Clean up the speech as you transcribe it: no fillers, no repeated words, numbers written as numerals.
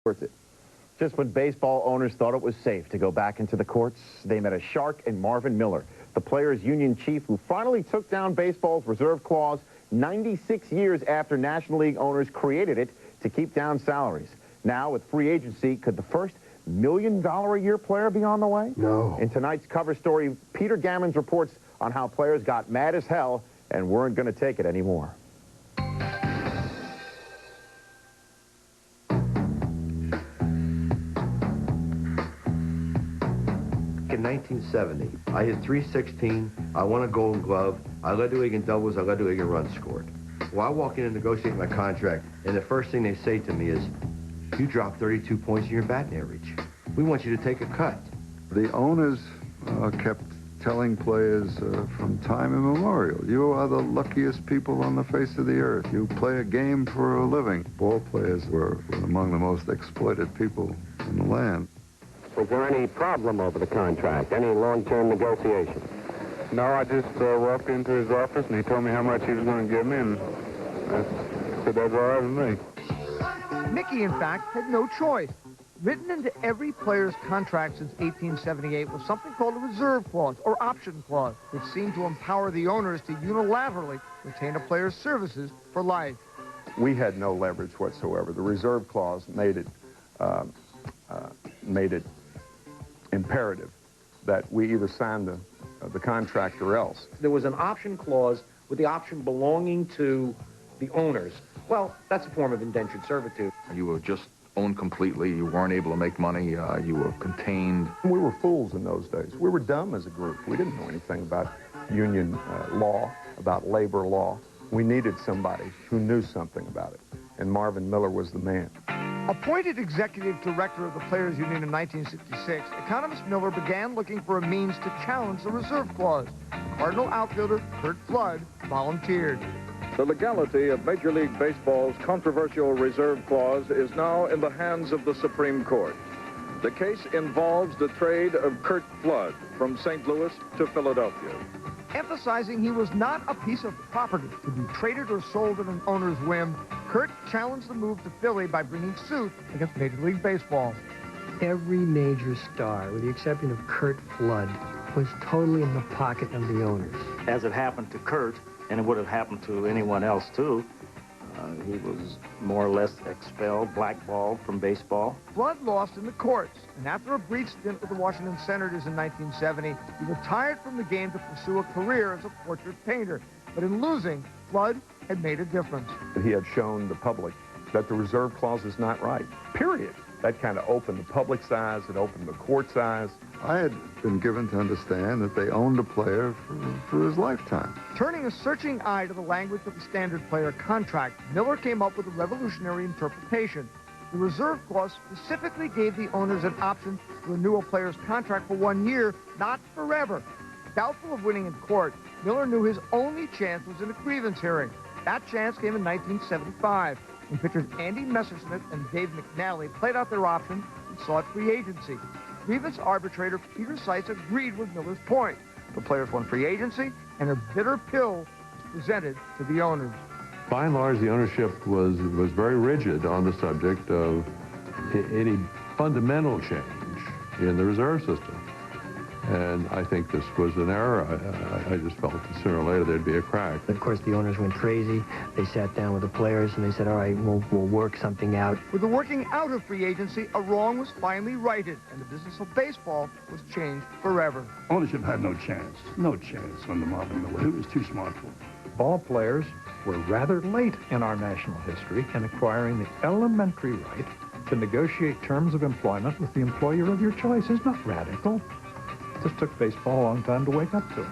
Worth it. Just when baseball owners thought it was safe to go back into the courts, they met a shark in Marvin Miller, the players' union chief who finally took down baseball's reserve clause 96 years after National League owners created it to keep down salaries. Now, with free agency, could the first $1 million a year player be on the way? No. In tonight's cover story, Peter Gammons reports on how players got mad as hell and weren't going to take it anymore. In 1970, I hit .316, I won a Gold Glove, I led the league in doubles, I led the league in runs scored. Well, I walk in and negotiate my contract, and the first thing they say to me is, you dropped 32 points in your batting average. We want you to take a cut. The owners kept telling players from time immemorial, you are the luckiest people on the face of the earth. You play a game for a living. Ball players were among the most exploited people in the land. Was there any problem over the contract, any long-term negotiation? No, I just walked into his office and he told me how much he was going to give me, and I said that's all right with me. Mickey, in fact, had no choice. Written into every player's contract since 1878 was something called a reserve clause or option clause, which seemed to empower the owners to unilaterally retain a player's services for life. We had no leverage whatsoever. The reserve clause made it imperative that we either sign the contract or else. There was an option clause with the option belonging to the owners. Well, that's a form of indentured servitude. You were just owned completely. You weren't able to make money. You were contained. We were fools in those days. We were dumb as a group. We didn't know anything about union law, about labor law. We needed somebody who knew something about it, and Marvin Miller was the man. Appointed executive director of the Players Union in 1966, economist Miller began looking for a means to challenge the reserve clause. Cardinal outfielder Curt Flood volunteered. The legality of Major League Baseball's controversial reserve clause is now in the hands of the Supreme Court. The case involves the trade of Curt Flood from St. Louis to Philadelphia. Emphasizing he was not a piece of property to be traded or sold at an owner's whim, Curt challenged the move to Philly by bringing suit against Major League Baseball. Every major star, with the exception of Curt Flood, was totally in the pocket of the owners. As it happened to Curt, and it would have happened to anyone else too, he was more or less expelled, blackballed from baseball. Flood lost in the courts, and after a brief stint with the Washington Senators in 1970, he retired from the game to pursue a career as a portrait painter. But in losing, Flood had made a difference. He had shown the public that the reserve clause is not right, period. That kind of opened the public's eyes, it opened the court's eyes. I had been given to understand that they owned a player for his lifetime. Turning a searching eye to the language of the standard player contract, Miller came up with a revolutionary interpretation. The reserve clause specifically gave the owners an option to renew a player's contract for 1 year, not forever. Doubtful of winning in court, Miller knew his only chance was in a grievance hearing. That chance came in 1975, when pitchers Andy Messersmith and Dave McNally played out their option and sought free agency. Grievance arbitrator Peter Seitz agreed with Miller's point. The players won free agency, and a bitter pill was presented to the owners. By and large, the ownership was very rigid on the subject of any fundamental change in the reserve system. And I think this was an error. I just felt that sooner or later there'd be a crack. Of course, the owners went crazy. They sat down with the players and they said, all right, we'll work something out. With the working out of free agency, a wrong was finally righted, and the business of baseball was changed forever. Ownership had no chance under Marvin Miller. He was too smart for it. Ball players were rather late in our national history in acquiring the elementary right to negotiate terms of employment with the employer of your choice. It's not radical. It just took baseball a long time to wake up to it.